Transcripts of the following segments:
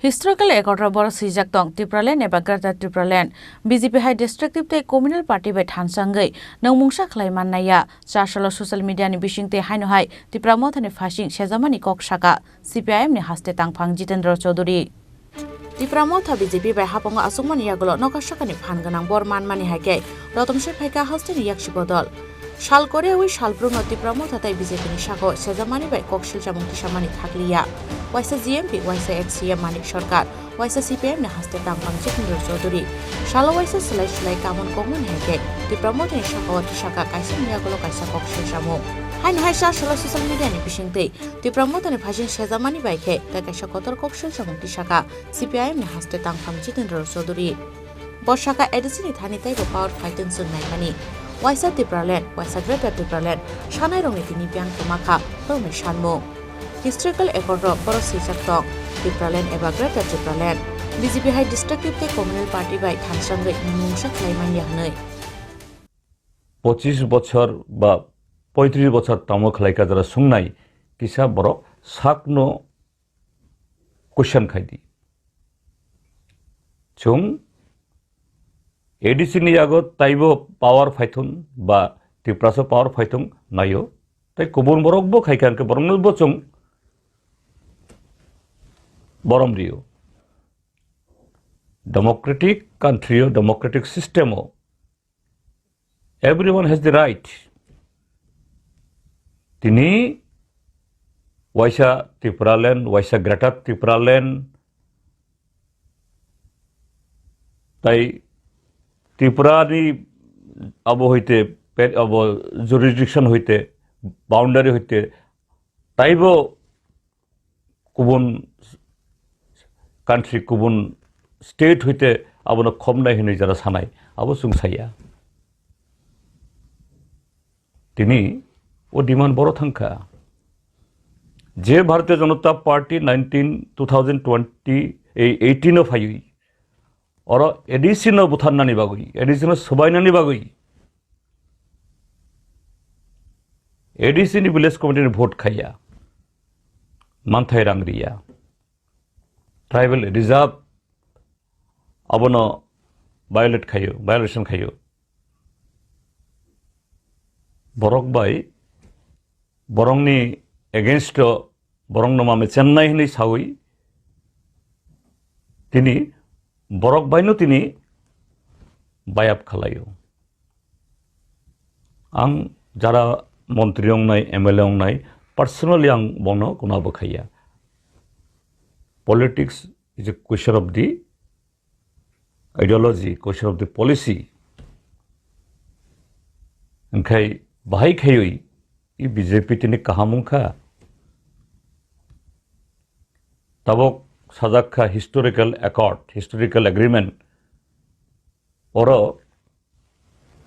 Historical ekor bor sijak tong Tipraland eba Greater Tipraland BJP High Districtive te Communal Party bai thansangai nangmungsa khlaiman naya chashalo social media ni bisingte haino hai Tipramo thani phasing sejamani kok saka CPIM ni haste tangphang Jitendra Chaudhary Tipramo tha BJP bai haponga asungmani yagolo nokasaka ni phanganang bor manmani haike rotomse phaika haste ni yakshi bodol শাল করে ওই শালপ্রুং অতিপ্রাম তাই BJP নিশাকো সেজামানি বাই ককশিল জামুক্তি সামানি থাকলিয়া ওয়াইসা জিএমপি ওয়াইসা এক্সিএম মানিক সরকার ওয়াইসা সিপিএম নে হাসতে তাংপাং জিতেন্দ্র চৌধুরী শালো ওয়াইসা সিলাই সিলাই কামন কংমন হেকে তিপ্রাম নিশাকো অতিশাকা কাইসা মিয়াগুলো কাইসা ককশিল জামু হাইন হাইসা শালো সোশ্যাল মিডিয়া নি বিশিংতে তিপ্রাম তানে ভাজিন সেজামানি বাইকে তাই কাইসা কতর ককশিল জামুক্তি শাখা সিপিআইএম নে হাসতে তাংপাং জিতেন্দ্র চৌধুরী বর্ষাকা এডিসিনি থানি তাই পাওয়ার ফাইটেন সুননাই মানি Waisa Tipraland, Waisa Greater Tipraland, Shanai Rong Nitini Piang Kumaka, Rome Shanmo. Historical Ekorro, Boros Sijaktong, Tipraland eba Greater Tipraland. BJP High Districtive te Communal Party by Thansangre Nungsa Klaiman Yahnoi. 25 বছর বা 35 বছর তামো খলাইকা যারা সুংনাই কিসা বড় সাকনো question খাইদি চুং ADC ni আগত তাইবো পাওয়ার ফাইথুন বা টিপ্রাসো পাওয়ার ফাইথুন নাইও তাই কবুন বরকবো খাইকানকে বরং বচং বরম রিও ডেমোক্রেটিক কান্ট্রিও ডেমোক্রেটিক সিস্টেমও everyone has the right তিনি ওয়াইসা ত্রিপুরাল্যান্ড ওয়াইসা গ্রেটার ত্রিপুরাল্যান্ড তাই ত্রিপুরানি আবো হইতে আবো জুরিডিকশন হইতে বাউন্ডারি হইতে তাইবো কুবুন কান্ট্রি কুবুন স্টেট হইতে আবনো খম নাই হিনি যারা সানাই আবো সুংসাইয়া তিনি ও ডিমান্ড বড় থাঙ্কা যে ভারতীয় জনতা পার্টি 2020 ফাই और एडिसिनो बुथान्नानि बागै एडिसिनो सबायनानि बागै एडिसिनि विलेज कमिटिनि भोट खाया मानथाय रांरिया ट्राइबल रिजर्व अबनो वायलेशन खायो बरक बाय बरंगनि एगेंस्ट बरंग नमामे चेन्नाई हिनि सावै तिनि बरक बायनो तिनी बायाब खालायो आं जारा मंत्री अंगनाय एमएलए अंगनाय पर्सनली आं बनो कुनाबो खाया politics is a question of the ideology question of the policy ओंखाय बाहाय खायै इ बीजेपी तिनी काहामुखा तबक साजाखा हिस्टोरिकल एकॉर्ड हिस्टोरिकल एग्रीमेंट और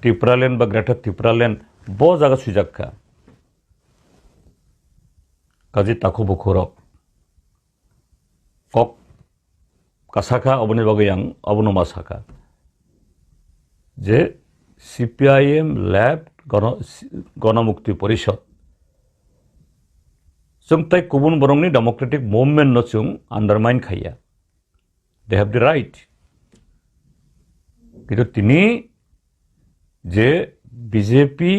टिप्रालैंड बा ग्रेटर टिप्रालैंड बो जागा सुजाखा काजी ताखो बखरक कक कासाखा अबनि बागै आं अबनो मासाखा जे सीपीआईएम लेफ्ट गणमुक्ति परिषद जों ताई गुबुन बरंनि डेमोक्रेटिक मुभमेंट न जों अंडरमाइन खाया दे हैव द राइट किन्तु तिनी जे BJP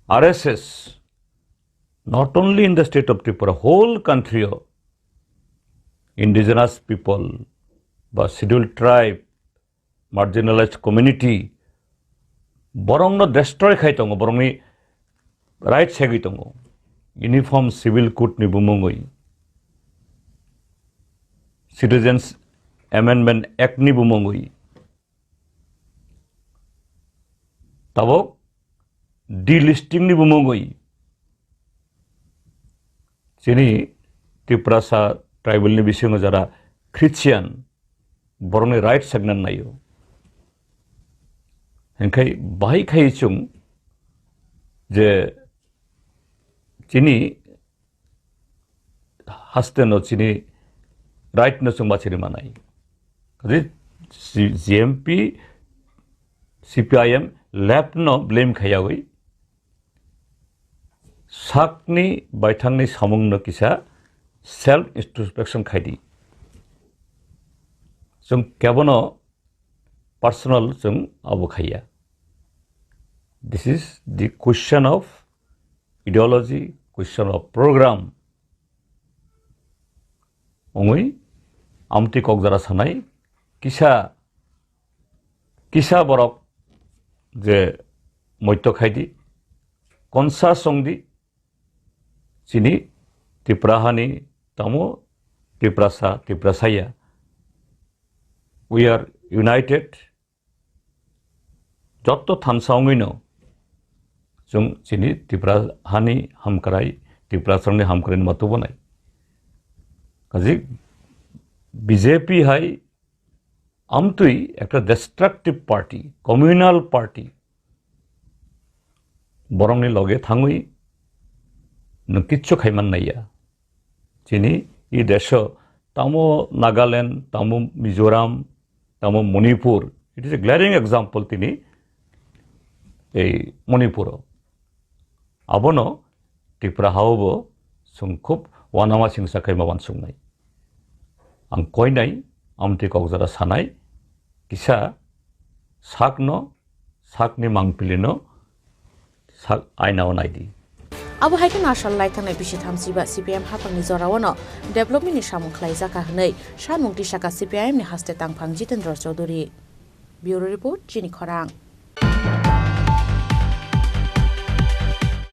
RSS not only in the state of Tripura whole country indigenous people बा शेड्यूल्ड ट्राइब मार्जिनलाइज्ड कम्युनिटी बरं न डिस्ट्रय खाइ दङ बरंनि राइट सेगि दङ यूनिफॉर्म सिविल कोड नि बुमंगै सिटीजन्स अमेंडमेंट एक्ट नि बुमंगै तबक डिलिस्टिंग नि बुमंगै जिनि त्रिपुरासा ट्राइबल नि बिसिङ जरा क्रिश्चियन बरंनि राइट सेगनान नायो ओंखाय बाहाय खायचुं जे चिनी हास्ते न चिनी राइट न जों बाचिरि मानाय जीएमपी सीपीआईएम लेफ्ट न ब्लेम खायावै साकनि बायथांनि सामुंनो किसा सेल्फ इंट्रोस्पेक्शन खायदि जों केबनो पर्सनल जों आबो खाया this is the question of ideology question of programme ओंगै आमति कक्सरा सानाय किसा बरक जे मध्य खायदि कनसा संदि चिनि त्रिपुराहानि तामो त्रिपुरासाया we are united जत्तो थानसावङैनो जों चिनि त्रिपुराहानि हामक्राय त्रिपुरासंनि हामक्रायनि मातु बनाय काजि बीजेपी हाय आमतुई একটা destructive party communal party बरंनि लगे थाङै नों किच्छु खायमान नाया चिनि इ देश तामो नागालैंड तामो मिजोराम तामो Manipur it is a glaring example तिनि ए मणिपुर आबनो त्रिपुरा हावबो जों खुब वानामा सिंसा खायमा वानसुंनाय आं कयनाय आमति कक्सरा सानाय किसा साकनि मांपिलिनो साक आइनाव नायदि Abu Haikan Ashal Laitang Bishi Tamsiba CPM Hapang Zorawano, Development Shamu Klaizaka Hane, Shamung Dishaka CPM Haste Tang Pang Jitendra Choduri. Bureau Report, Jenny Korang.